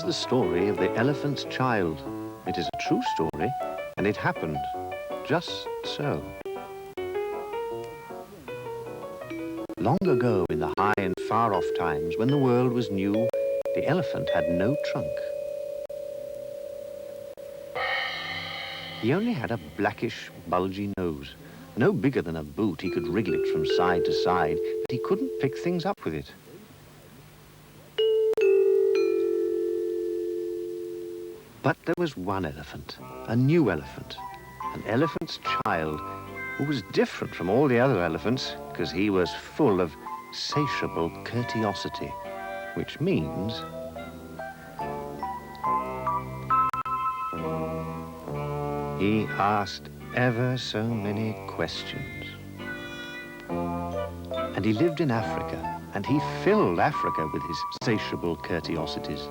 the story of the elephant's child. It is a true story, and it happened just so. Long ago, in the high and far-off times when the world was new, the elephant had no trunk. He only had a blackish, bulgy nose. No bigger than a boot, he could wriggle it from side to side, but he couldn't pick things up with it. But there was one elephant, a new elephant, an elephant's child, who was different from all the other elephants because he was full of satiable courteosity, which means he asked ever so many questions. And he lived in Africa, and he filled Africa with his satiable courteosities.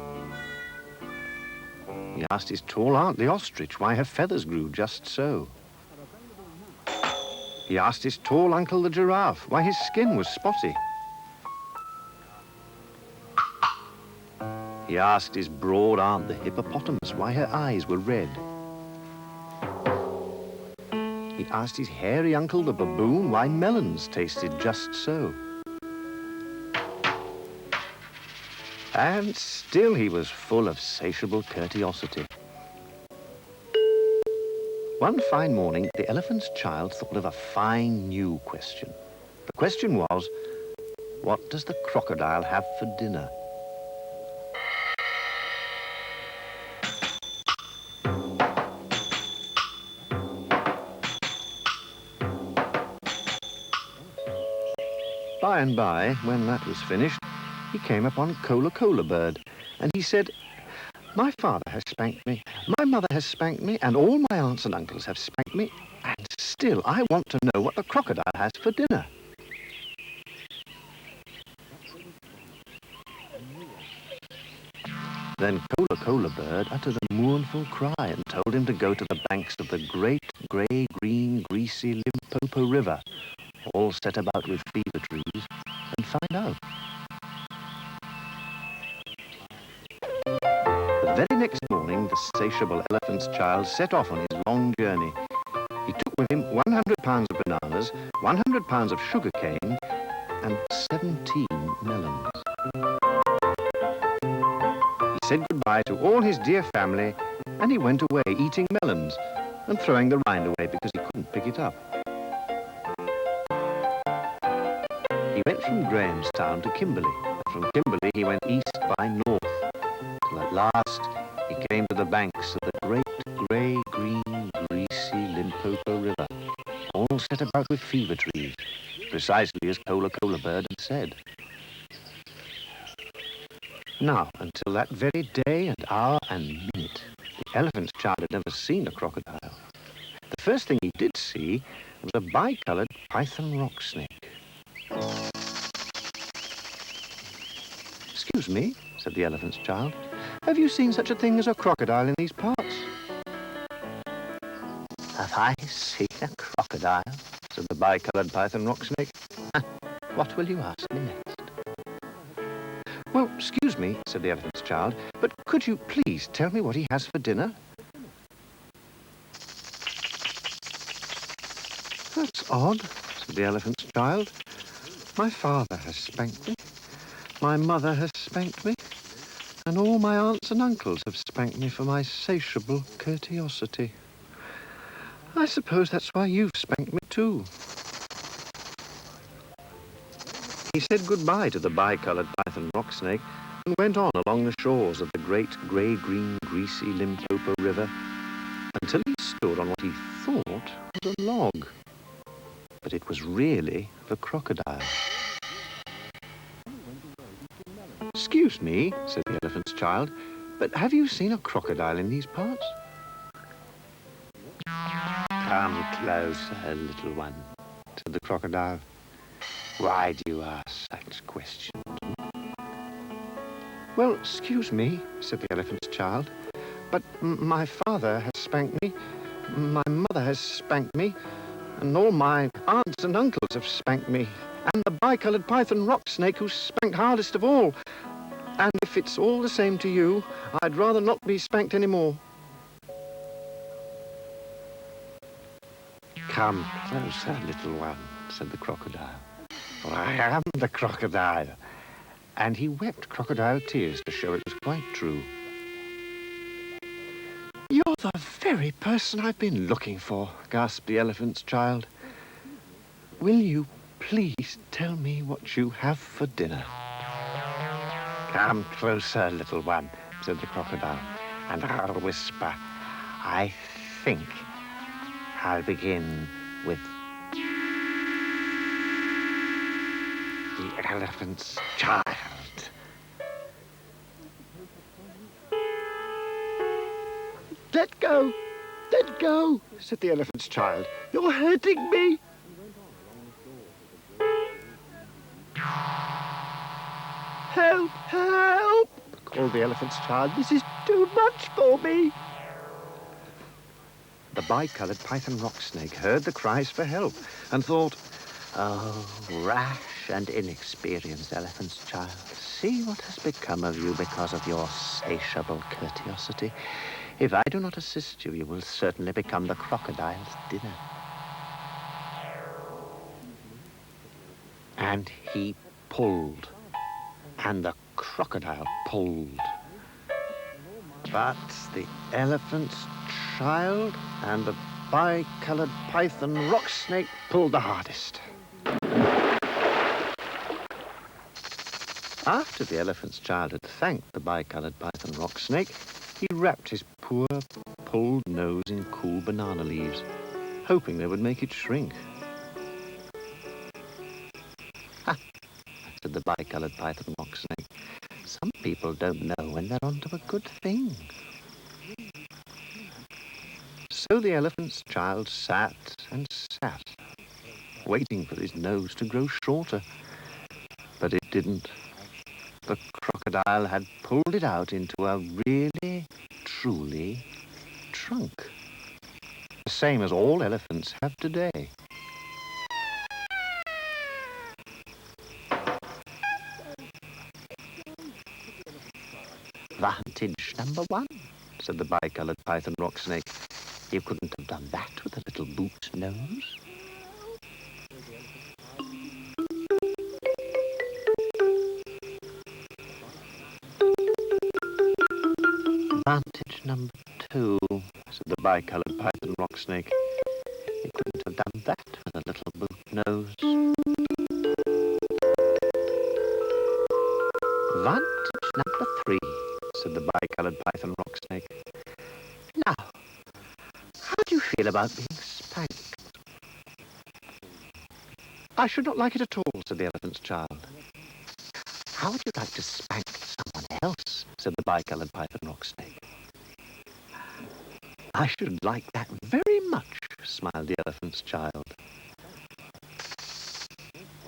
He asked his tall aunt, the ostrich, why her feathers grew just so. He asked his tall uncle, the giraffe, why his skin was spotty. He asked his broad aunt, the hippopotamus, why her eyes were red. He asked his hairy uncle, the baboon, why melons tasted just so. And still he was full of satiable courteosity. One fine morning, the elephant's child thought of a fine new question. The question was, what does the crocodile have for dinner? By and by, when that was finished, he came upon Cola Bird, and he said, my father has spanked me, my mother has spanked me, and all my aunts and uncles have spanked me, and still I want to know what the crocodile has for dinner. Then Cola Bird uttered a mournful cry and told him to go to the banks of the great, grey, green, greasy Limpopo River, all set about with fever trees, and find out. The very next morning, the satiable elephant's child set off on his long journey. He took with him 100 pounds of bananas, 100 pounds of sugar cane, and 17 melons. He said goodbye to all his dear family, and he went away eating melons and throwing the rind away because he couldn't pick it up. He went from Grahamstown to Kimberley, and from Kimberley he went east by north, till at last he came to the banks of the great, grey, green, greasy Limpopo River, all set about with fever trees, precisely as Cola Bird had said. Now, until that very day and hour and minute, the elephant's child had never seen a crocodile. The first thing he did see was a bicoloured python rock snake. Excuse me, said the elephant's child, have you seen such a thing as a crocodile in these parts? Have I seen a crocodile? Said the bicoloured python rock snake. What will you ask me next? Well, excuse me, said the elephant's child, but could you please tell me what he has for dinner? That's odd, said the elephant's child. My father has spanked me, my mother has spanked me, and all my aunts and uncles have spanked me for my satiable courteosity. I suppose that's why you've spanked me too. He said goodbye to the bicoloured python rock snake and went on along the shores of the great grey, green, greasy Limpopo River until he stood on what he thought was a log. But it was really the crocodile. Excuse me, said the elephant's child, but have you seen a crocodile in these parts? Come closer, little one, said the crocodile. Why do you ask such questions? Well, excuse me, said the elephant's child, but my father has spanked me, my mother has spanked me, and all my aunts and uncles have spanked me, and the bicoloured python rock snake who spanked hardest of all. And if it's all the same to you, I'd rather not be spanked anymore. Come closer, little one, said the crocodile. For I am the crocodile. And he wept crocodile tears to show it was quite true. You're the very person I've been looking for, gasped the elephant's child. Will you please tell me what you have for dinner? Come closer, little one, said the crocodile, and I'll whisper. I think I'll begin with the elephant's child. Let go, said the elephant's child. You're hurting me. Help, help, called the elephant's child. This is too much for me. The bicolored python rock snake heard the cries for help and thought, oh, rash and inexperienced elephant's child, see what has become of you because of your satiable courteosity. If I do not assist you, you will certainly become the crocodile's dinner. And he pulled, and the crocodile pulled. But the elephant's child and the bicolored python rock snake pulled the hardest. After the elephant's child had thanked the bicolored python rock snake, he wrapped his poor, pulled nose in cool banana leaves, hoping they would make it shrink. Ha, said the bicolored python rock snake. Some people don't know when they're onto a good thing. So the elephant's child sat and sat, waiting for his nose to grow shorter. But it didn't. The crocodile had pulled it out into a really, truly trunk. The same as all elephants have today. Vantage number one, said the bicolored python rock snake. You couldn't have done that with a little boot nose. Vantage number two, said the bicolored python rock snake. You couldn't have done that with a little boot nose. Vantage number three, said the bicolored python rock snake. Now, how do you feel about being spanked? I should not like it at all, said the elephant's child. How would you like to spank someone else? Said the bicolored python rock snake. I should like that very much, smiled the elephant's child.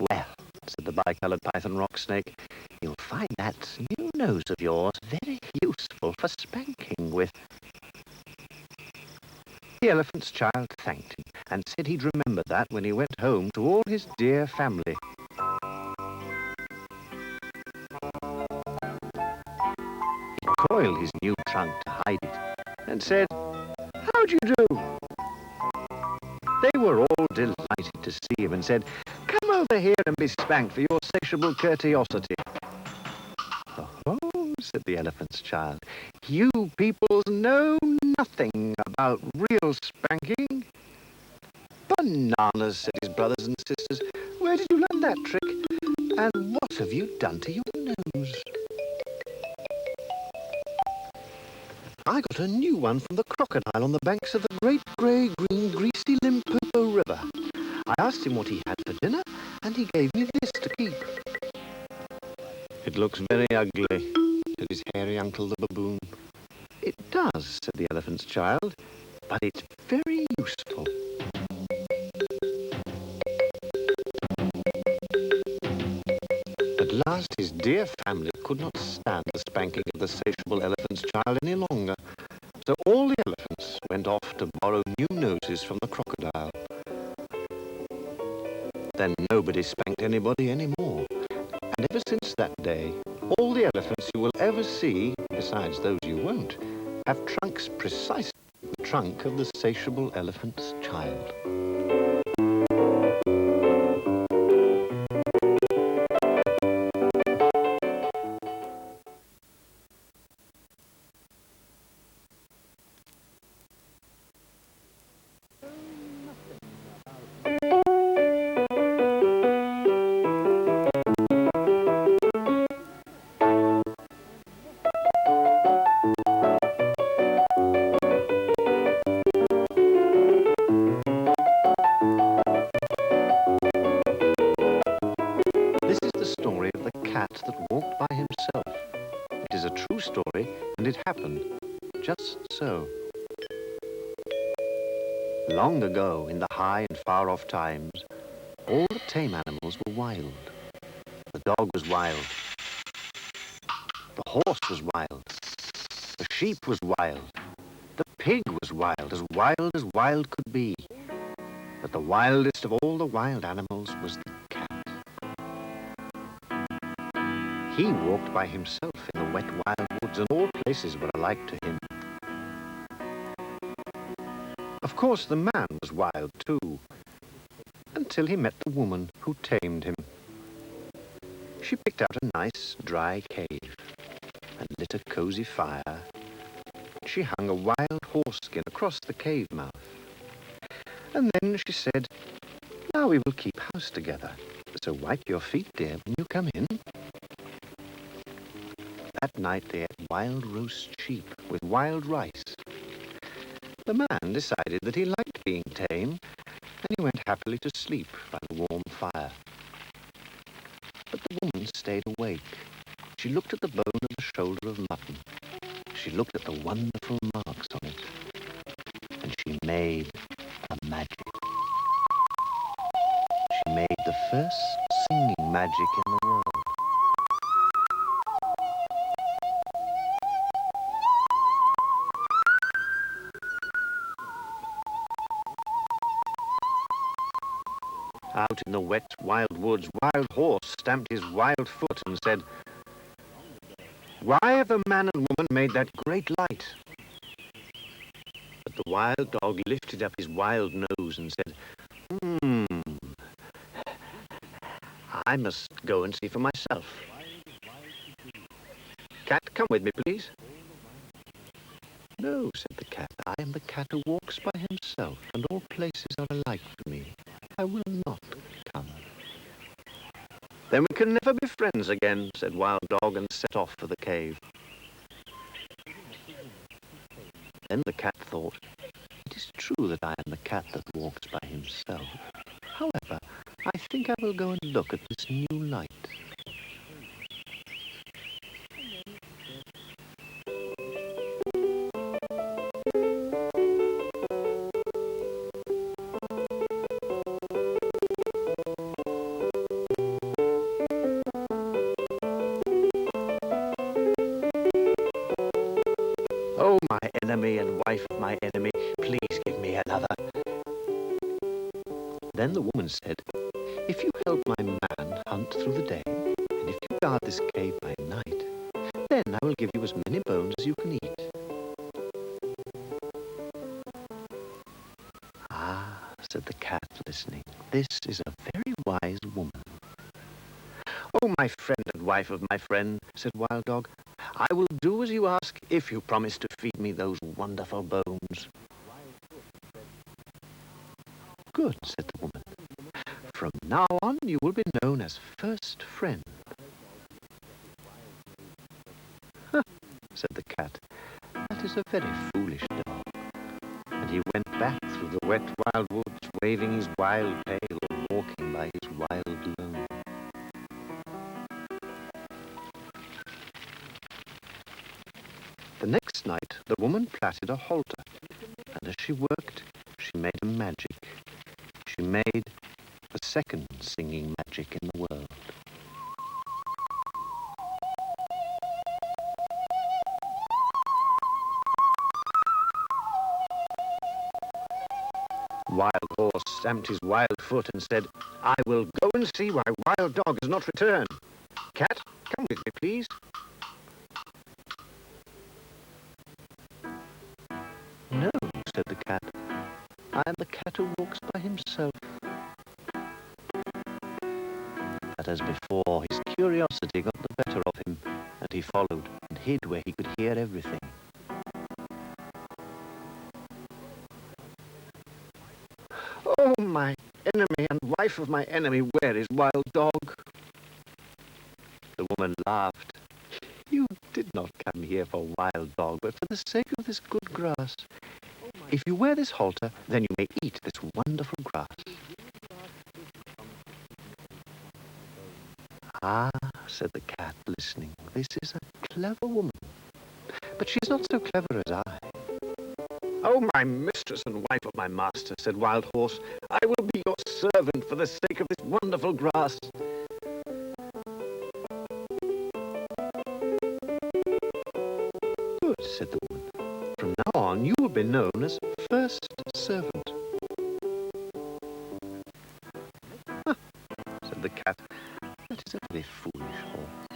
Well, said the bicolored python rock snake, you'll find that new nose of yours very useful for spanking with. The elephant's child thanked him and said he'd remember that when he went home to all his dear family. He coiled his new trunk to hide it and said, "How'd you do?" They were all delighted to see him and said, "Come over here and be spanked for your satiable courteosity." "Oh," said the elephant's child, "you peoples know nothing about real spanking." "Bananas," said his brothers and sisters. "Where did you learn that trick? And what have you done to your nose?" "I got a new one from the crocodile on the banks of the great grey green greasy Limpopo River. I asked him what he had for dinner, and he gave me this to keep." "It looks very ugly," said his hairy uncle the baboon. "It does," said the elephant's child, "but it's very useful." At last his dear family could not stand the spanking of the satiable elephant's child any longer, so all the elephants went off to borrow new noses from the crocodile. Then nobody spanked anybody anymore, and ever since that day, all the elephants who were see, besides those you won't, have trunks precisely like the trunk of the satiable elephant's child. That walked by himself. It is a true story, and it happened just so. Long ago, in the high and far-off times, all the tame animals were wild. The dog was wild. The horse was wild. The sheep was wild. The pig was as wild could be. But the wildest of all the wild animals was the cat. He walked by himself in the wet wild woods, and all places were alike to him. Of course, the man was wild too, until he met the woman who tamed him. She picked out a nice, dry cave and lit a cozy fire. She hung a wild horse skin across the cave mouth. And then she said, "Now we will keep house together, so wipe your feet, dear, when you come in." That night they ate wild roast sheep with wild rice. The man decided that he liked being tame, and he went happily to sleep by the warm fire. But the woman stayed awake. She looked at the bone of the shoulder of mutton. She looked at the wonderful marks on it, and she made a magic. She made the first singing magic in the world. Out in the wet, wild woods, Wild Horse stamped his wild foot and said, "Why have the man and woman made that great light?" But the wild dog lifted up his wild nose and said, "I must go and see for myself. Cat, come with me, please." "No," said the cat, "I am the cat who walks by himself, and all places are alike to me. I will not come." "Then we can never be friends again," said Wild Dog, and set off for the cave. Then the cat thought, "It is true that I am the cat that walks by himself. However, I think I will go and look at this new light." "Oh, my enemy and wife of my enemy, please give me another." Then the woman said, "If you help my man hunt through the day, and if you guard this cave by night, then I will give you as many bones as you can eat." "Ah," said the cat, listening, "this is a very wise woman." "Oh, my friend and wife of my friend," said Wild Dog, "I will do as you ask if you promise to feed me those wonderful bones." "Good," said the woman. "From now on you will be known as First Friend." "Huh," said the cat, "that is a very foolish dog." And he went back through the wet wild woods, waving his wild tail or walking by his wild lone. The next night, the woman plaited a halter, and as she worked, she made a magic. She made the second singing magic in the world. Wild Horse stamped his wild foot and said, "I will go and see why Wild Dog has not returned. Cat, come with me, please." "No," said the cat. "I am the cat who walks by himself." But as before, his curiosity got the better of him, and he followed and hid where he could hear everything. "Oh, my enemy and wife of my enemy, where is Wild Dog?" The woman laughed. "You did not come here for Wild Dog, but for the sake of this good grass. If you wear this halter, then you may eat this wonderful grass." "Ah," said the cat, listening, "this is a clever woman, but she's not so clever as I." "Oh, my mistress and wife of my master," said Wild Horse, "I will be your servant for the sake of this wonderful grass." "Good," said the woman. "From now on you will be known as first servant." "Huh," said the cat, "that is a very foolish horse."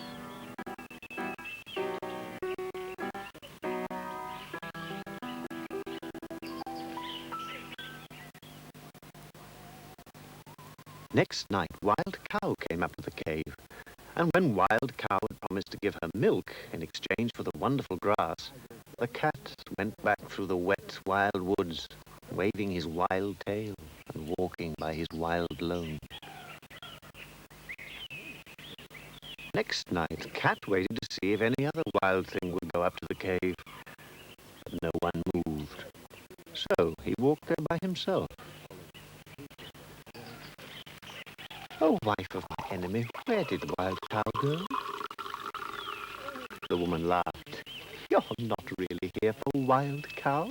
Next night, Wild Cow came up to the cave, and when Wild Cow had promised to give her milk in exchange for the wonderful grass, the cat went back through the wet, wild woods, waving his wild tail and walking by his wild lone. Next night, Cat waited to see if any other wild thing would go up to the cave, but no one moved. So he walked there by himself. "Oh, wife of my enemy, where did Wild Cow go?" The woman laughed. "You're not really here for Wild Cow,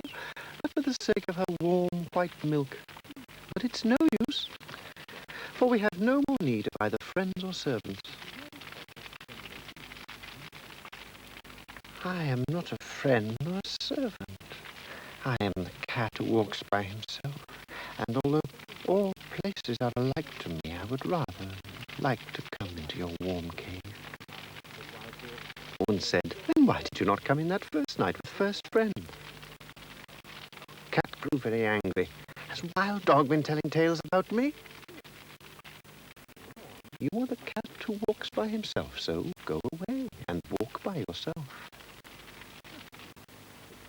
but for the sake of her warm white milk. But it's no use, for we have no more need of either friends or servants." "I am not a friend nor a servant. I am the cat who walks by himself, and although all places are alike to me, I would rather like to come into your warm cave." The woman said, "Then why did you not come in that first night with first friend?" Cat grew very angry. "Has Wild Dog been telling tales about me?" "You are the cat who walks by himself, so go away and walk by yourself."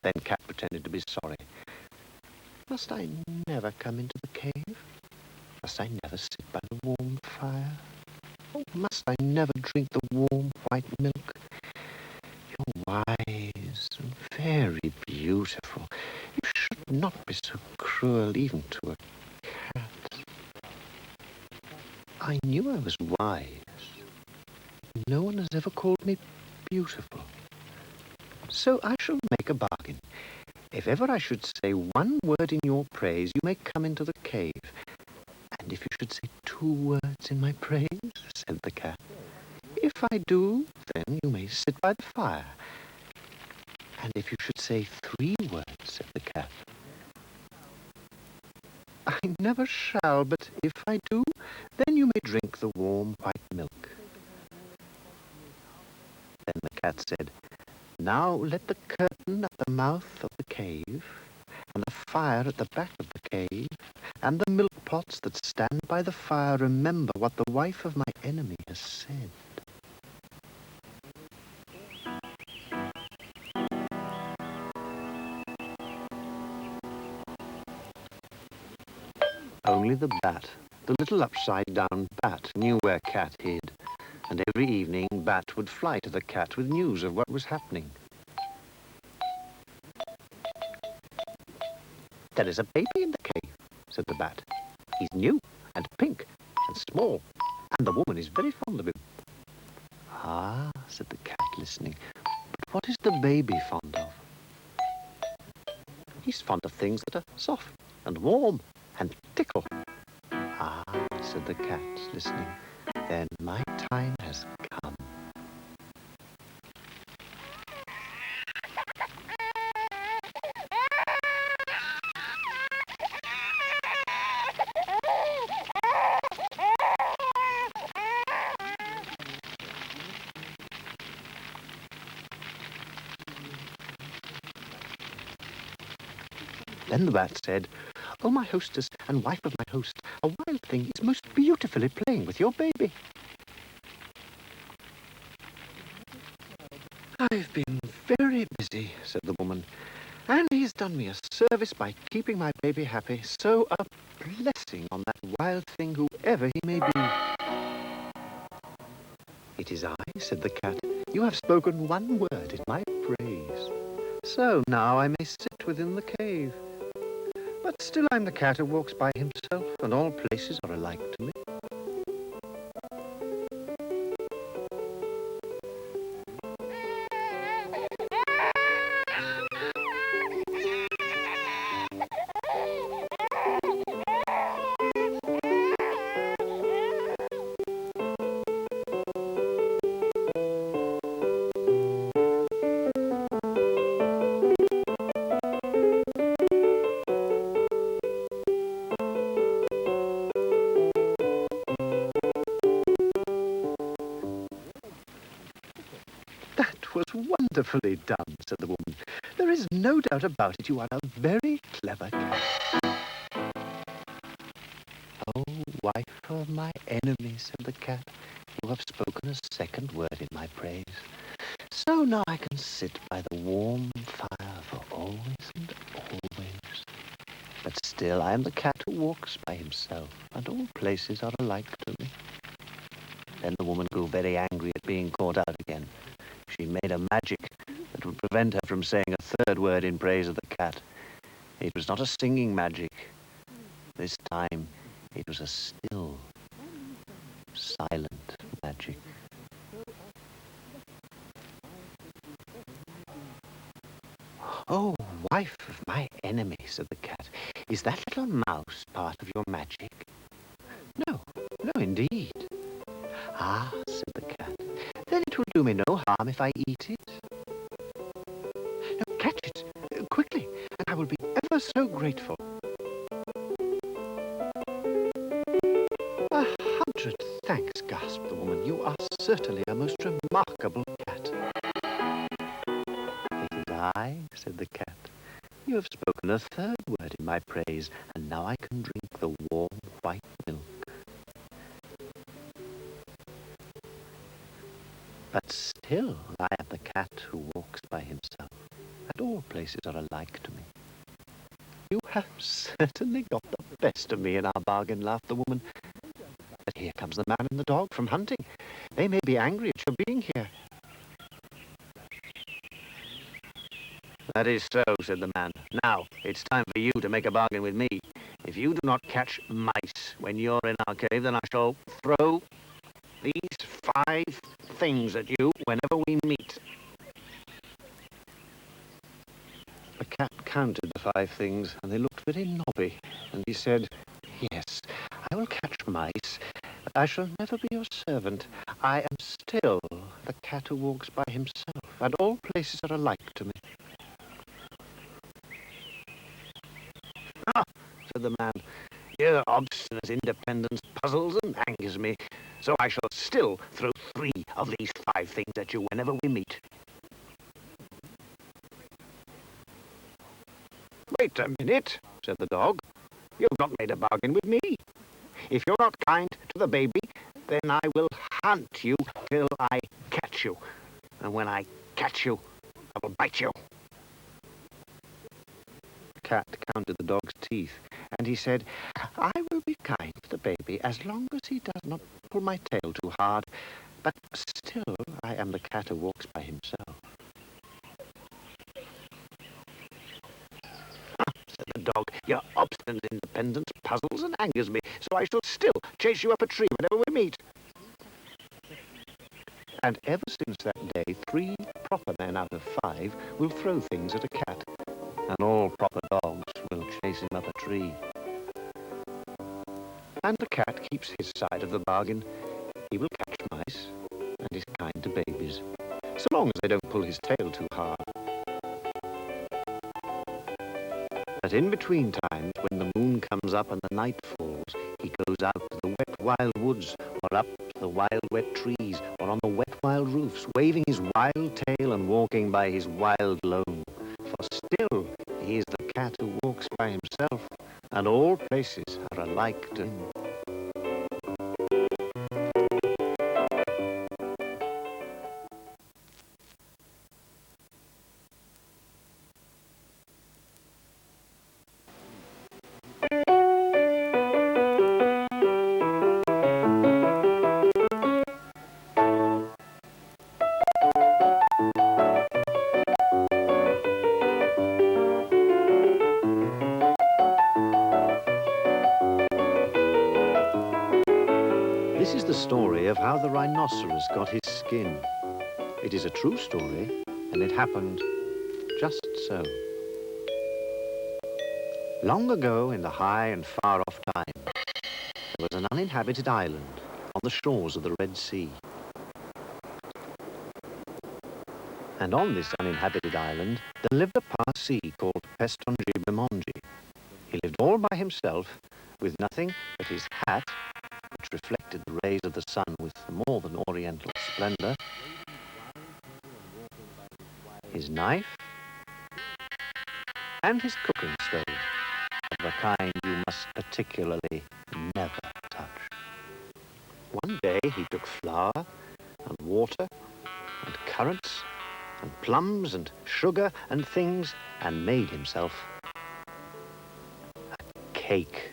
Then Cat pretended to be sorry. "Must I never come into the cave? Must I never sit by the warm fire? Oh, must I never drink the warm white milk? You're wise and very beautiful. You should not be so cruel even to a cat." I knew I was wise. No one has ever called me beautiful. So I shall make a bargain. If ever I should say one word in your praise, you may come into the cave. And if you should say 2 words in my praise, said the cat, if I do, then you may sit by the fire. And if you should say 3 words, said the cat, I never shall, but if I do, then you may drink the warm white milk. Then the cat said, now let the curtain at the mouth of the cave, and the fire at the back of the cave, and the milk pots that stand by the fire remember what the wife of my enemy has said. Only the bat, the little upside-down bat, knew where Cat hid, and every evening Bat would fly to the cat with news of what was happening. There is a baby in the cave, said the bat. He's new and pink and small, and the woman is very fond of him. Ah, said the cat, listening, but what is the baby fond of? He's fond of things that are soft and warm and tickle. Ah, said the cat, listening, then my time has come. Then the bat said, "Oh, my hostess and wife of my host, a wild thing is most beautifully playing with your baby." "I've been very busy," said the woman, "and he's done me a service by keeping my baby happy, so a blessing on that wild thing, whoever he may be." "It is I," said the cat. "You have spoken one word in my praise. So now I may sit within the cave. But still I'm the cat who walks by himself, and all places are alike to me." "That was wonderfully done," said the woman. "There is no doubt about it. You are a very clever cat." "Oh, wife of my enemy," said the cat, "you have spoken a second word in my praise. So now I can sit by the warm fire for always and always. But still I am the cat who walks by himself, and all places are alike to me." Then the woman grew very angry at being caught out again. She made a magic that would prevent her from saying a third word in praise of the cat. It was not a singing magic. This time it was a still, silent magic. "Oh, wife of my enemy," said the cat, "is that little mouse part of your magic?" "No, no, indeed." "Ah," said the cat, "then it will do me no harm if I eat it." "Now catch it, quickly, and I will be ever so grateful." "100 thanks," gasped the woman. "You are certainly a most remarkable cat." "It is I," said the cat. "You have spoken a third word in my praise, and now I can drink the warm white milk." But still I am the cat who walks by himself, and all places are alike to me. "You have certainly got the best of me in our bargain," laughed the woman. "But here comes the man and the dog from hunting. They may be angry at your being here." "That is so," said the man. "Now, it's time for you to make a bargain with me. If you do not catch mice when you're in our cave, then I shall throw these 5 things at you whenever we meet." The cat counted the 5 things, and they looked very knobby, and he said, "Yes, I will catch mice, but I shall never be your servant. I am still the cat who walks by himself, and all places are alike to me." "Ah," said the man, "your obstinate independence puzzles and angers me, so I shall still throw 3 of these 5 things at you whenever we meet." "Wait a minute," said the dog. "You've not made a bargain with me. If you're not kind to the baby, then I will hunt you till I catch you. And when I catch you, I will bite you." The cat counted the dog's teeth, and he said, "I will be kind to the baby as long as he does not pull my tail too hard, but still I am the cat who walks by himself." Said the dog, "Your obstinate independence puzzles and angers me, so I shall still chase you up a tree whenever we meet." And ever since that day, 3 proper men out of 5 will throw things at a cat, and all proper dogs will chase him up a tree. And the cat keeps his side of the bargain. He will catch mice, and is kind to babies, so long as they don't pull his tail too hard. But in between times, when the moon comes up and the night falls, he goes out to the wet wild woods, or up to the wild wet trees, or on the wet wild roofs, waving his wild tail and walking by his wild lone. For still he is the cat who walks by liked and... This is the story of how the rhinoceros got his skin. It is a true story, and it happened just so. Long ago, in the high and far-off time, there was an uninhabited island on the shores of the Red Sea. And on this uninhabited island, there lived a Parsee called Pestonji. He lived all by himself, with nothing but his hat, which reflected the rays of the sun with more than oriental splendor, his knife, and his cooking stove, of the kind you must particularly never touch. One day he took flour and water and currants and plums and sugar and things and made himself a cake.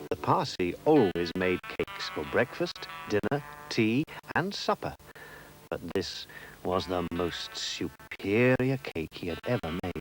The Parsee always made cakes for breakfast, dinner, tea, and supper, but this was the most superior cake he had ever made.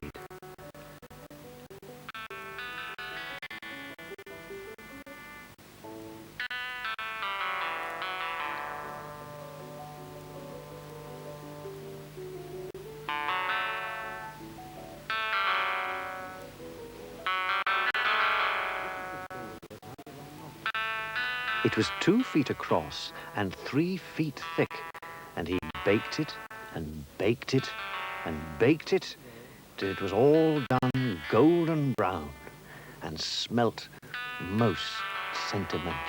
It was 2 feet across and 3 feet thick, and he baked it and baked it and baked it till it was all done golden brown and smelt most sentimental.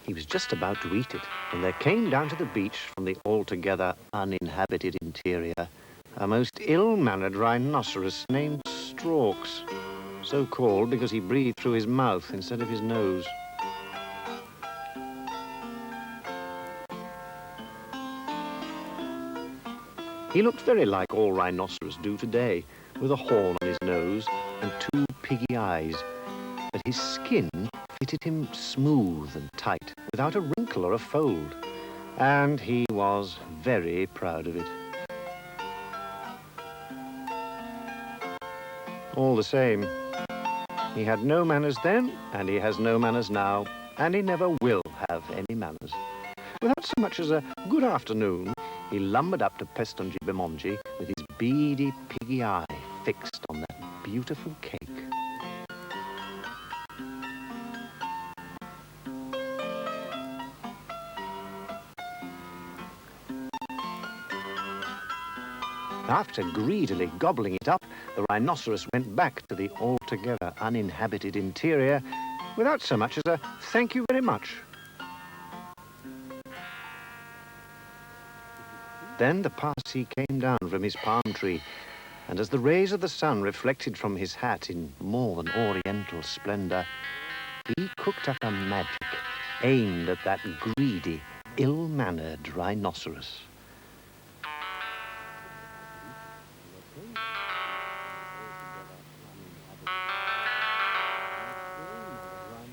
He was just about to eat it when there came down to the beach from the altogether uninhabited interior a most ill-mannered rhinoceros named Storks, so called because he breathed through his mouth instead of his nose. He looked very like all rhinoceros do today, with a horn on his nose and 2 piggy eyes, but his skin fitted him smooth and tight, without a wrinkle or a fold, and he was very proud of it. All the same, he had no manners then, and he has no manners now, and he never will have any manners. Without so much as a good afternoon, he lumbered up to Pestonji with his beady piggy eye fixed on that beautiful cake. After greedily gobbling it up, the rhinoceros went back to the altogether uninhabited interior without so much as a thank you very much. Then the Parsee came down from his palm tree, and as the rays of the sun reflected from his hat in more than oriental splendor, he cooked up a magic aimed at that greedy, ill-mannered rhinoceros.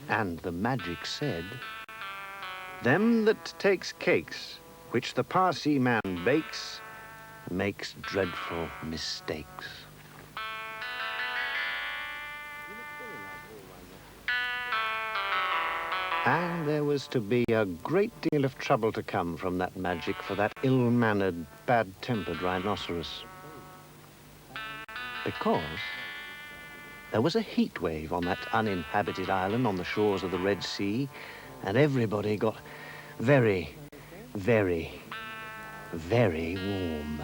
And the magic said, "Them that takes cakes, which the Parsee man bakes, makes dreadful mistakes." And there was to be a great deal of trouble to come from that magic for that ill-mannered, bad-tempered rhinoceros. Because there was a heat wave on that uninhabited island on the shores of the Red Sea, and everybody got very, very, very warm.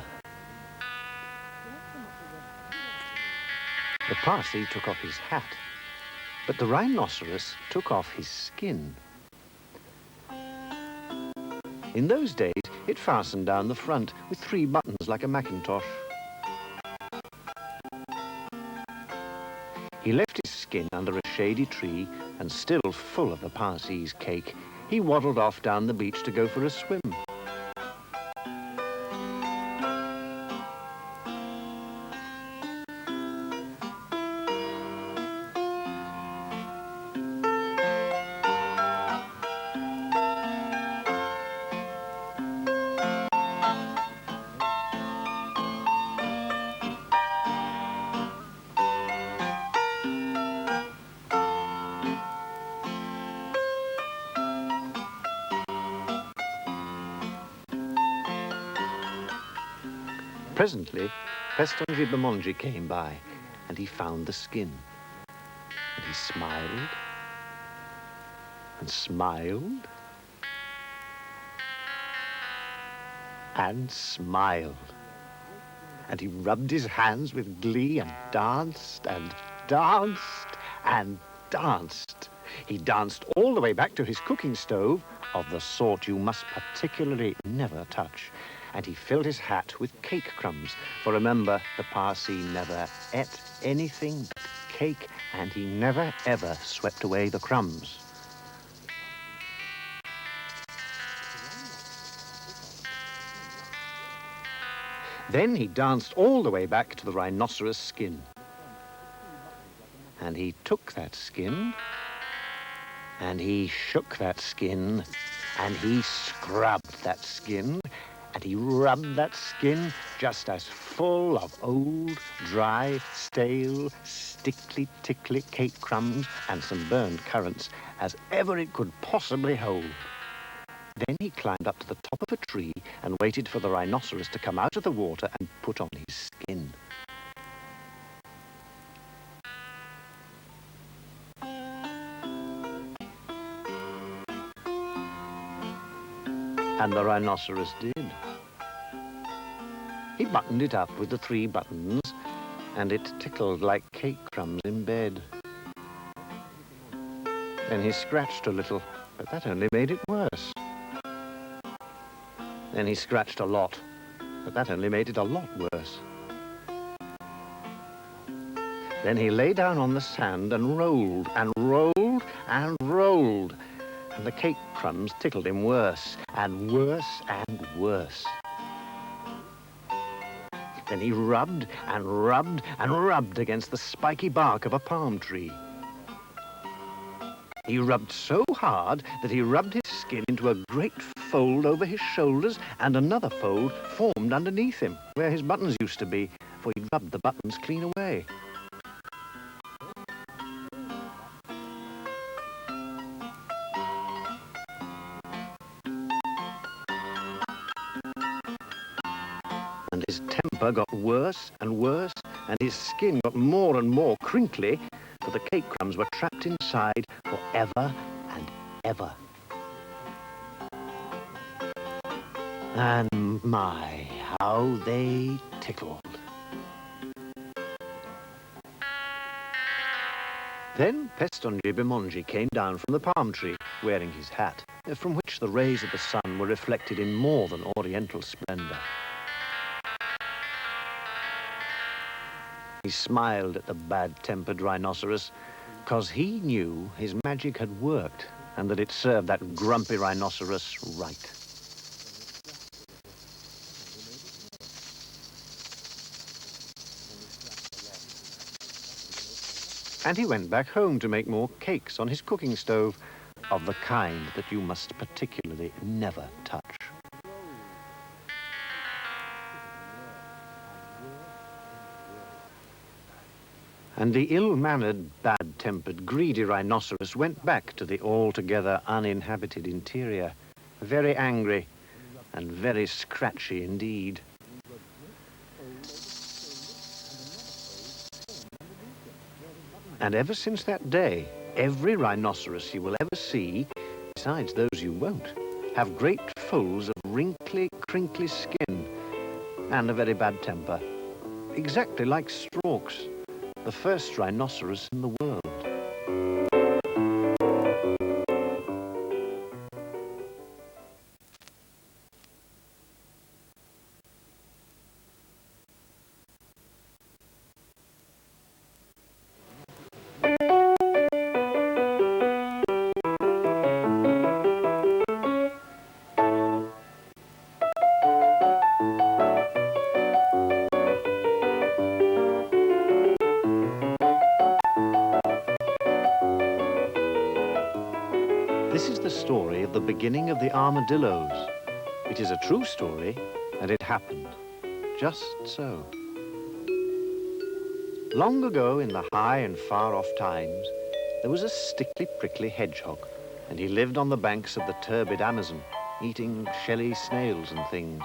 The Parsee took off his hat, but the rhinoceros took off his skin. In those days, It fastened down the front with 3 buttons like a Macintosh. He left his skin under a shady tree, and still full of the Parsee's cake, he waddled off down the beach to go for a swim. Presently, Pestonji came by, and he found the skin. And he smiled, and smiled, and smiled. And he rubbed his hands with glee and danced, and danced, and danced. He danced all the way back to his cooking stove, of the sort you must particularly never touch. And he filled his hat with cake crumbs, for remember, the Parsee never ate anything but cake, and he never ever swept away the crumbs. Then he danced all the way back to the rhinoceros skin. And he took that skin, and he shook that skin, and he scrubbed that skin, and he rubbed that skin just as full of old, dry, stale, stickly, tickly cake crumbs and some burned currants as ever it could possibly hold. Then he climbed up to the top of a tree and waited for the rhinoceros to come out of the water and put on his skin. And the rhinoceros did. He buttoned it up with the 3 buttons, and it tickled like cake crumbs in bed. Then he scratched a little, but that only made it worse. Then he scratched a lot, but that only made it a lot worse. Then he lay down on the sand and rolled, and rolled, and rolled, and the cake crumbs tickled him worse, and worse, and worse. Then he rubbed, and rubbed, and rubbed against the spiky bark of a palm tree. He rubbed so hard that he rubbed his skin into a great fold over his shoulders, and another fold formed underneath him, where his buttons used to be, for he'd rubbed the buttons clean away. And his temper got worse and worse, and his skin got more and more crinkly, for the cake crumbs were trapped inside forever and ever. And my, how they tickled. Then Pestonji came down from the palm tree, wearing his hat, from which the rays of the sun were reflected in more than oriental splendor. He smiled at the bad-tempered rhinoceros, 'cause he knew his magic had worked and that it served that grumpy rhinoceros right. And he went back home to make more cakes on his cooking stove, of the kind that you must particularly never touch. And the ill-mannered, bad-tempered, greedy rhinoceros went back to the altogether uninhabited interior, very angry and very scratchy indeed. And ever since that day, every rhinoceros you will ever see, besides those you won't, have great folds of wrinkly, crinkly skin and a very bad temper, exactly like Storks, the first rhinoceros in the world. This is the story of the beginning of the Armadillos. It is a true story, and it happened just so. Long ago, in the high and far-off times, there was a stickly, prickly hedgehog, and he lived on the banks of the turbid Amazon, eating shelly snails and things.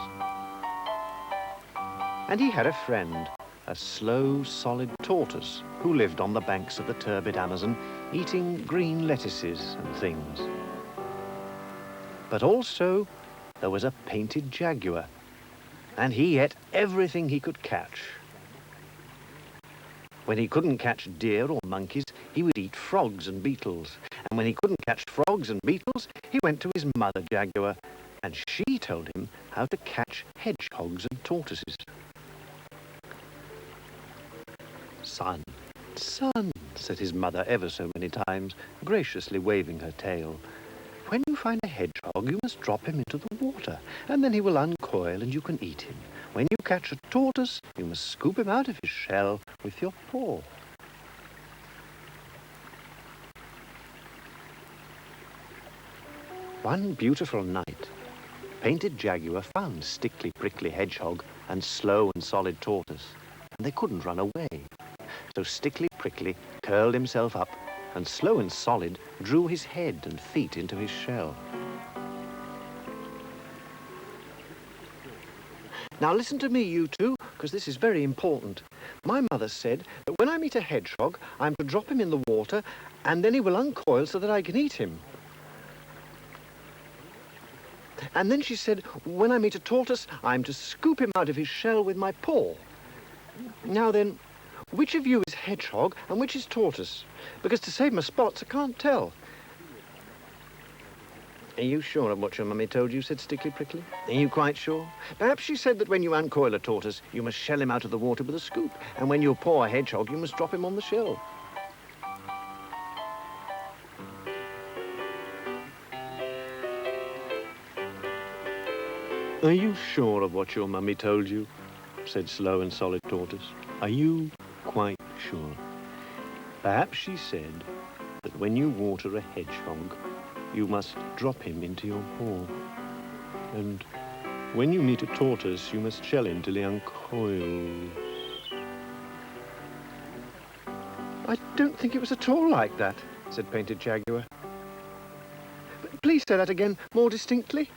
And he had a friend, a slow, solid tortoise, who lived on the banks of the turbid Amazon, eating green lettuces and things. But also, there was a painted jaguar, and he ate everything he could catch. When he couldn't catch deer or monkeys, he would eat frogs and beetles. And when he couldn't catch frogs and beetles, he went to his mother jaguar, and she told him how to catch hedgehogs and tortoises. "Son, son," said his mother ever so many times, graciously waving her tail, "when you find a hedgehog, you must drop him into the water, and then he will uncoil and you can eat him. When you catch a tortoise, you must scoop him out of his shell with your paw." One beautiful night, Painted Jaguar found Stickly Prickly Hedgehog and Slow and Solid Tortoise, and they couldn't run away. So Stickly Prickly curled himself up, and Slow and Solid drew his head and feet into his shell. Now listen to me, you two, because this is very important. My mother said that when I meet a hedgehog, I'm to drop him in the water, and then he will uncoil so that I can eat him. And then she said, when I meet a tortoise, I'm to scoop him out of his shell with my paw. Now then, which of you is hedgehog and which is tortoise? Because to save my spots, I can't tell. "Are you sure of what your mummy told you?" said Stickly Prickly. "Are you quite sure? Perhaps she said that when you uncoil a tortoise, you must shell him out of the water with a scoop, and when you paw a hedgehog, you must drop him on the shell." "Are you sure of what your mummy told you?" said Slow and Solid Tortoise. "Are you quite sure? Perhaps she said that when you water a hedgehog, you must drop him into your paw. And when you meet a tortoise, you must shell him till he uncoils." "I don't think it was at all like that," said Painted Jaguar. "But please say that again more distinctly."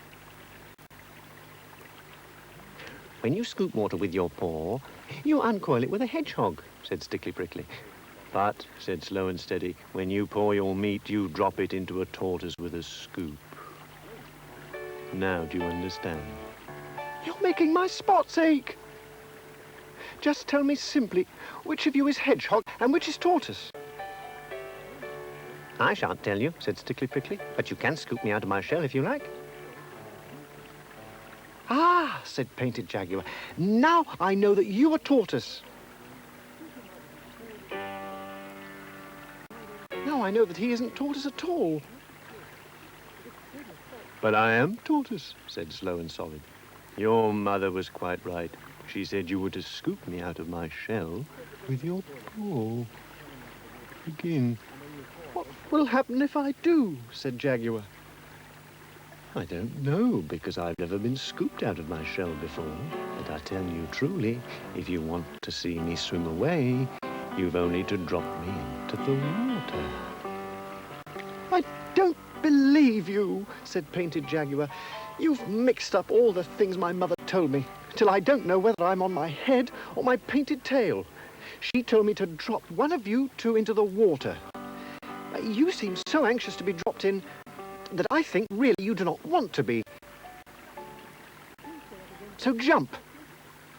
"When you scoop water with your paw, you uncoil it with a hedgehog," said Stickly Prickly. "But," said Slow and Steady, "when you paw your meat, you drop it into a tortoise with a scoop. Now do you understand?" "You're making my spots ache. Just tell me simply, which of you is hedgehog and which is tortoise?" "I shan't tell you," said Stickly Prickly, "but you can scoop me out of my shell if you like." "Ah," said Painted Jaguar, "now I know that you are tortoise. Now I know that he isn't tortoise at all." "But I am tortoise," said Slow and Solid. "Your mother was quite right. She said you were to scoop me out of my shell with your paw. Begin." "What will happen if I do?" said Jaguar. "I don't know, because I've never been scooped out of my shell before. But I tell you truly, if you want to see me swim away, you've only to drop me into the water." "I don't believe you," said Painted Jaguar. "You've mixed up all the things my mother told me, till I don't know whether I'm on my head or my painted tail. She told me to drop one of you two into the water. You seem so anxious to be dropped in that I think really you do not want to be. So jump,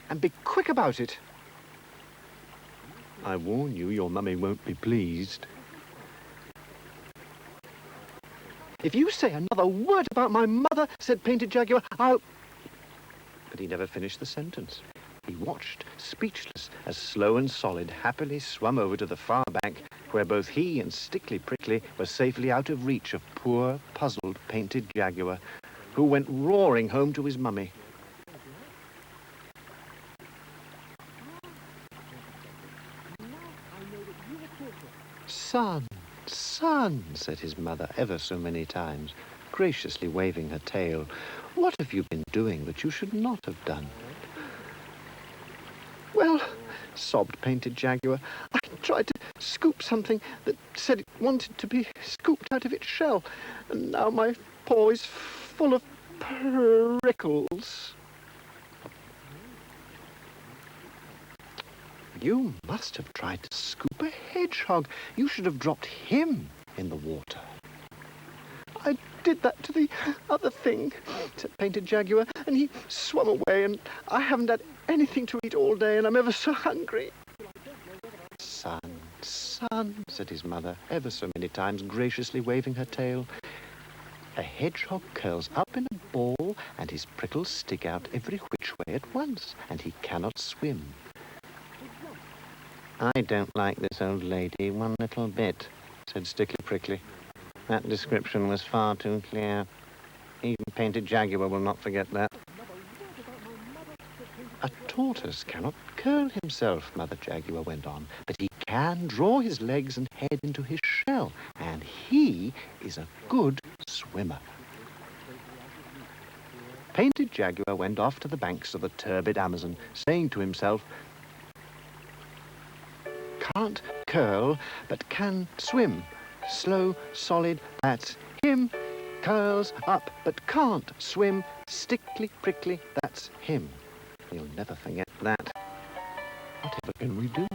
and be quick about it." "I warn you, your mummy won't be pleased." "If you say another word about my mother," said Painted Jaguar, "I'll—" But he never finished the sentence. He watched, speechless, as Slow and Solid happily swum over to the far bank, where both he and Stickly Prickly were safely out of reach of poor, puzzled Painted Jaguar, who went roaring home to his mummy. "Son, "Son," said his mother ever so many times, graciously waving her tail, "what have you been doing that you should not have done?" "Well," sobbed Painted Jaguar, "I tried to scoop something that said it wanted to be scooped out of its shell, and now my paw is full of prickles." "You must have tried to scoop a hedgehog. You should have dropped him in the water." "I did that to the other thing," said Painted Jaguar, "and he swam away, and I haven't had anything to eat all day, and I'm ever so hungry." "Son, son," said his mother ever so many times, graciously waving her tail, "a hedgehog curls up in a ball, and his prickles stick out every which way at once, and he cannot swim." "I don't like this old lady one little bit," said Stickly Prickly. "That description was far too clear. Even Painted Jaguar will not forget that." "A tortoise cannot curl himself," Mother Jaguar went on, "but he can draw his legs and head into his shell, and he is a good swimmer." Painted Jaguar went off to the banks of the turbid Amazon, saying to himself, "Can't curl, but can swim. Slow, solid, that's him. Curls up, but can't swim. Stickly, prickly, that's him." He'll never forget that. Whatever can we do?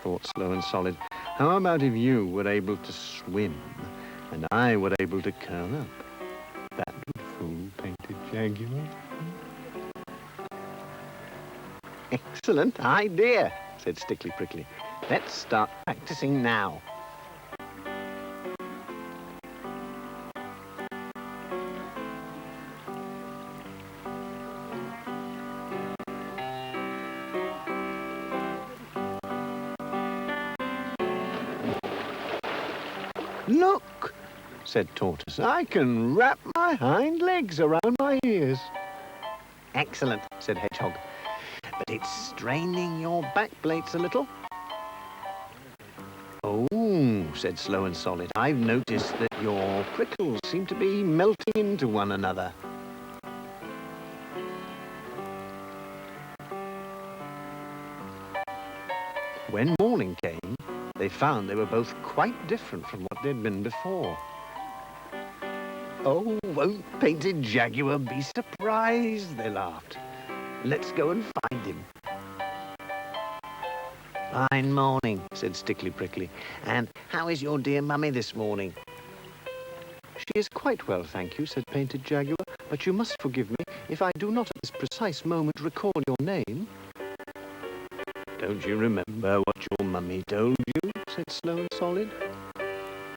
Thought Slow and Solid. How about if you were able to swim and I were able to curl up? That would fool Painted Jaguar. "Excellent idea," said Stickly Prickly. "Let's start practicing now." "Look," said Tortoise, "I can wrap my hind legs around my ears." "Excellent," said Hedgehog, "but it's straining your back plates a little." "Oh," said Slow and Solid, "I've noticed that your prickles seem to be melting into one another." When morning came, they found they were both quite different from what they'd been before. "Oh, won't Painted Jaguar be surprised?" they laughed. "Let's go and find him." "Fine morning," said Stickly Prickly. "And how is your dear mummy this morning?" "She is quite well, thank you," said Painted Jaguar, "but you must forgive me if I do not at this precise moment recall your name." "Don't you remember what your mummy told you?" said Slow and Solid.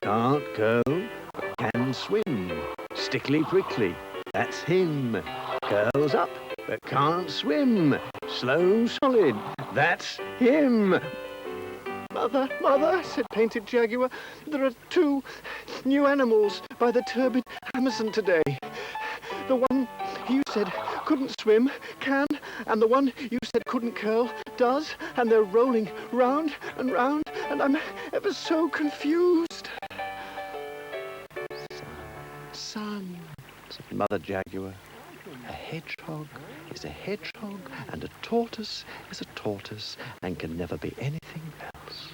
"Can't curl, but can swim. Stickly Prickly, that's him. Curls up, but can't swim. Slow Solid, that's him." Mother," said Painted Jaguar, "there are 2 new animals by the turbid Amazon today. The one you said couldn't swim, can, and the one you said couldn't curl, does, and they're rolling round and round, and I'm ever so confused." "Son," said Mother Jaguar, "a hedgehog is a hedgehog, and a tortoise is a tortoise, and can never be anything else."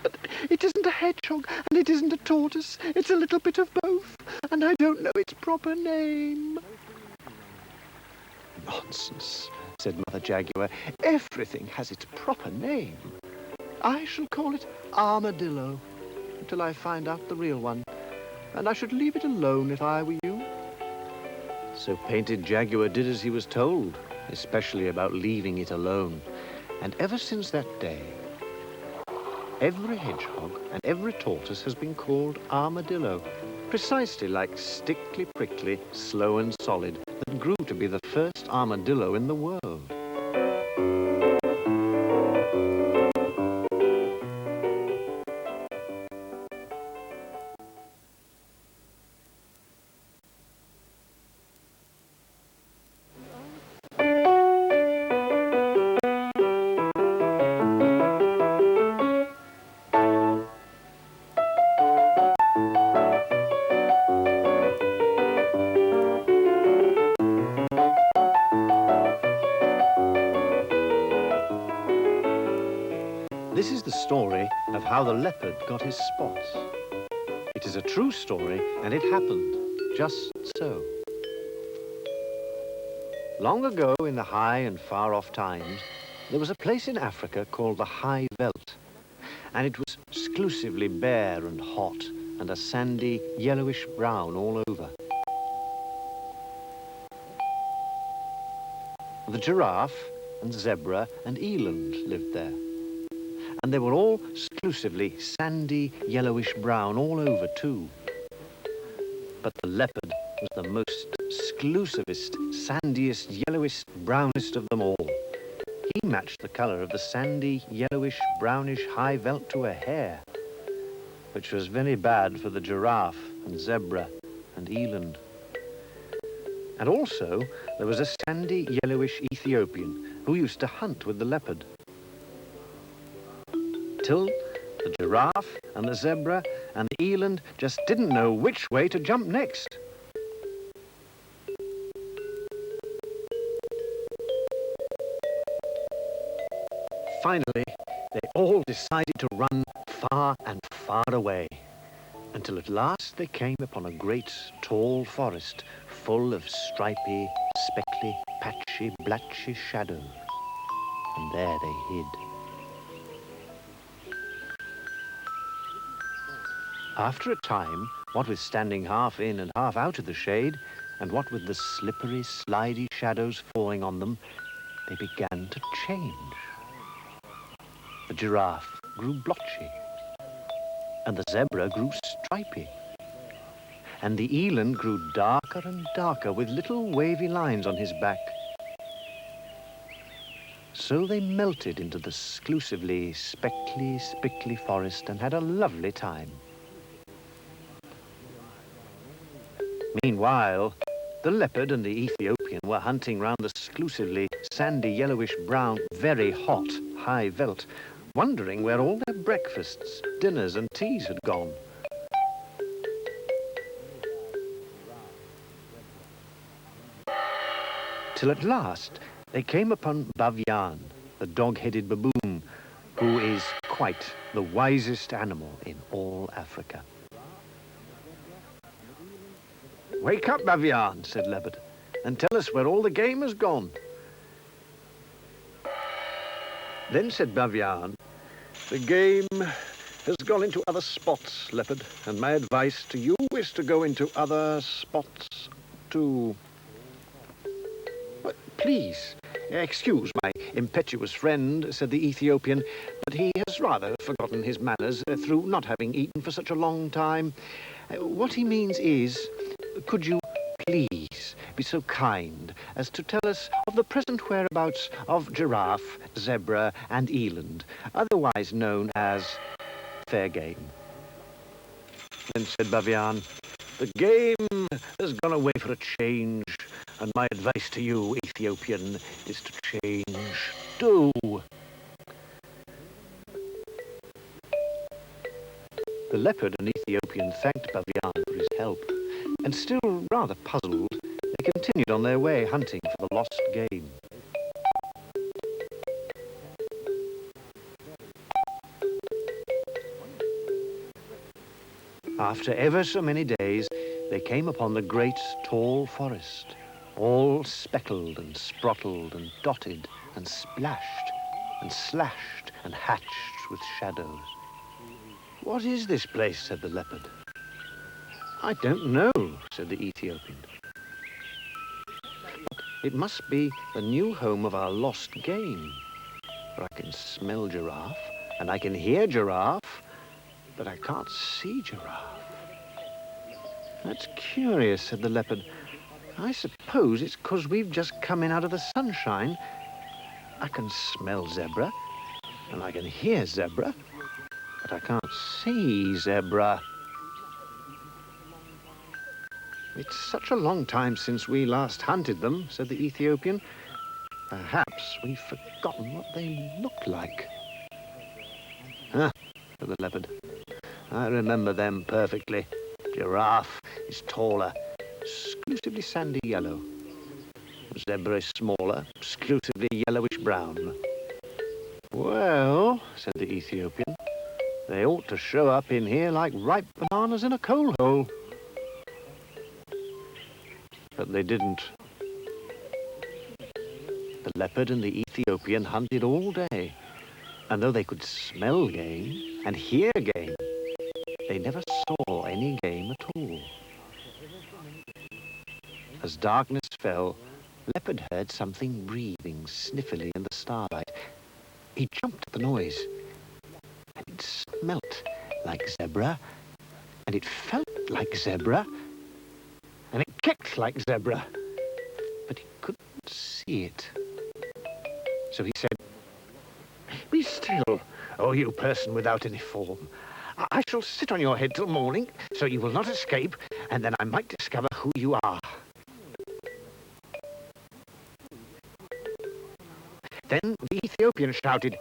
"But it isn't a hedgehog, and it isn't a tortoise. It's a little bit of both, and I don't know its proper name." "Nonsense," said Mother Jaguar. "Everything has its proper name. I shall call it Armadillo until I find out the real one, and I should leave it alone if I were you." So Painted Jaguar did as he was told, especially about leaving it alone. And ever since that day, every hedgehog and every tortoise has been called Armadillo, precisely like Stickly Prickly, Slow and Solid, that grew to be the first armadillo in the world. This is the story of how the leopard got his spots. It is a true story, and it happened just so. Long ago, in the high and far-off times, there was a place in Africa called the High Veld, and it was exclusively bare and hot and a sandy yellowish-brown all over. The giraffe and zebra and eland lived there, and they were all exclusively sandy yellowish-brown all over too. But the leopard was the most exclusivist, sandiest, yellowish, brownest of them all. He matched the colour of the sandy, yellowish, brownish high veld to a hair, which was very bad for the giraffe and zebra and eland. And also, there was a sandy, yellowish Ethiopian who used to hunt with the leopard. Till the giraffe and the zebra and the eland just didn't know which way to jump next. Finally, they all decided to run far and far away, until at last they came upon a great, tall forest full of stripy, speckly, patchy, blotchy shadows. And there they hid. After a time, what with standing half in and half out of the shade, and what with the slippery, slidey shadows falling on them, they began to change. The giraffe grew blotchy, and the zebra grew stripy, and the eland grew darker and darker with little wavy lines on his back. So they melted into the exclusively speckly, spickly forest and had a lovely time. Meanwhile, the leopard and the Ethiopian were hunting round the exclusively sandy, yellowish-brown, very hot high veld, wondering where all their breakfasts, dinners and teas had gone. Till at last they came upon Bavian, the dog-headed baboon, who is quite the wisest animal in all Africa. "Wake up, Bavian," said Leopard, "and tell us where all the game has gone." Then said Bavian, "The game has gone into other spots, Leopard, and my advice to you is to go into other spots too." "Please, excuse my impetuous friend," said the Ethiopian, "but he has rather forgotten his manners through not having eaten for such a long time. What he means is, could you please be so kind as to tell us of the present whereabouts of giraffe, zebra and eland, otherwise known as fair game?" Then said Bavian, "The game has gone away for a change, and my advice to you, Ethiopian, is to change too." The leopard and Ethiopian thanked Bavian for his help, and still rather puzzled, they continued on their way hunting for the lost game. After ever so many days, they came upon the great, tall forest, all speckled and sprottled and dotted and splashed and slashed and hatched with shadows. "What is this place?" said the leopard. "I don't know," said the Ethiopian. "But it must be the new home of our lost game, for I can smell giraffe and I can hear giraffe, but I can't see giraffe." "That's curious," said the leopard. "I suppose it's 'cause we've just come in out of the sunshine. I can smell zebra, and I can hear zebra, but I can't see zebra." "It's such a long time since we last hunted them," said the Ethiopian. "Perhaps we've forgotten what they look like." "Ah," said the leopard, "I remember them perfectly. Giraffe is taller, exclusively sandy yellow. Zebra is smaller, exclusively yellowish brown. Well, said the Ethiopian, they ought to show up in here like ripe bananas in a coal hole. But they didn't. The leopard and the Ethiopian hunted all day, and though they could smell game and hear game, they never saw any game at all. As darkness fell, Leopard heard something breathing sniffily in the starlight. He jumped at the noise, and it smelt like zebra, and it felt like zebra, and it kicked like zebra, but he couldn't see it. So he said, "Be still, oh you person without any form. I shall sit on your head till morning, so you will not escape, and then I might discover who you are." Then the Ethiopian shouted,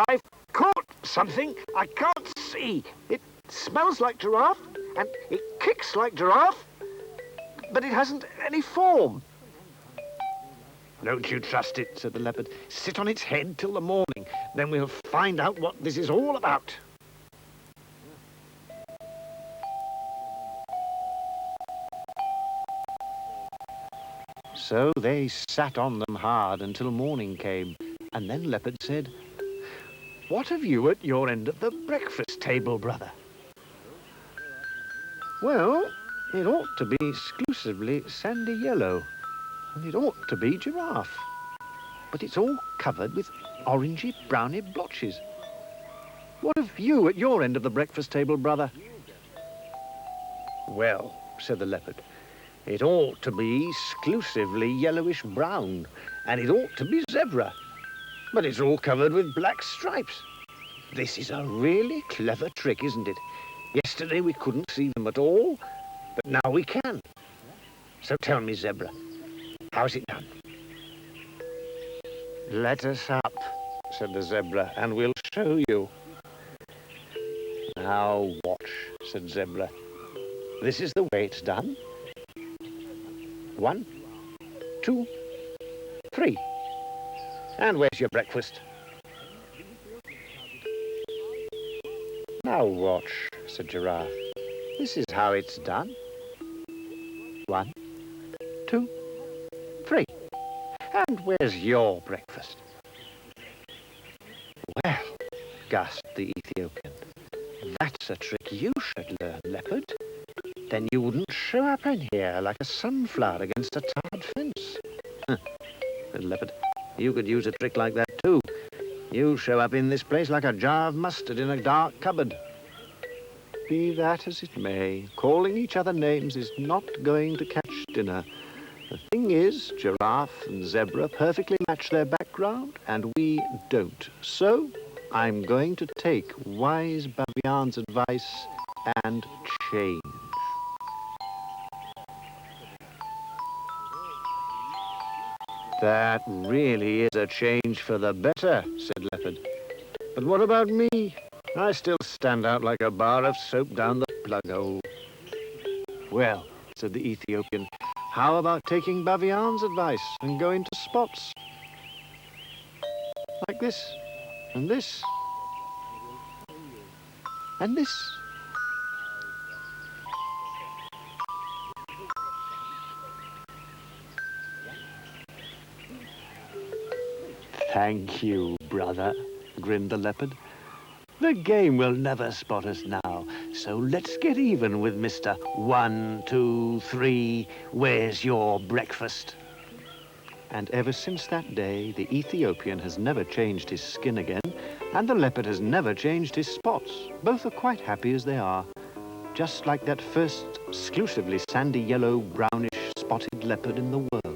"I've caught something I can't see. It smells like giraffe, and it kicks like giraffe, but it hasn't any form." "Don't you trust it," said the leopard. "Sit on its head till the morning, then we'll find out what this is all about." So they sat on them hard until morning came, and then Leopard said, "What have you at your end of the breakfast table, brother?" "Well, it ought to be exclusively sandy yellow, and it ought to be giraffe, but it's all covered with orangey browny blotches. What have you at your end of the breakfast table, brother?" "Well," said the leopard, "it ought to be exclusively yellowish-brown, and it ought to be zebra, but it's all covered with black stripes. This is a really clever trick, isn't it? Yesterday we couldn't see them at all, but now we can. So tell me, zebra, how's it done?" "Let us up," said the zebra, "and we'll show you." "Now watch," said zebra. "This is the way it's done. 1, 2, 3. And where's your breakfast?" "Now watch," said Giraffe. "This is how it's done. 1, 2, 3. And where's your breakfast?" "Well," gasped the Ethiopian, "that's a trick you should learn, Leopard. Then you wouldn't show up in here like a sunflower against a tarred fence." Said Leopard, "You could use a trick like that too. You show up in this place like a jar of mustard in a dark cupboard." Be that as it may, calling each other names is not going to catch dinner. The thing is, Giraffe and Zebra perfectly match their background, and we don't. So I'm going to take wise Baviane's advice and change. "That really is a change for the better," said Leopard. "But what about me? I still stand out like a bar of soap down the plug hole." "Well," said the Ethiopian, "how about taking Baviane's advice and going to spots? Like this, and this, and this." "Thank you, brother," grinned the leopard. "The game will never spot us now, so let's get even with Mr. 1, 2, 3, where's your breakfast?" And ever since that day, the Ethiopian has never changed his skin again, and the leopard has never changed his spots. Both are quite happy as they are, just like that first exclusively sandy yellow, brownish, spotted leopard in the world.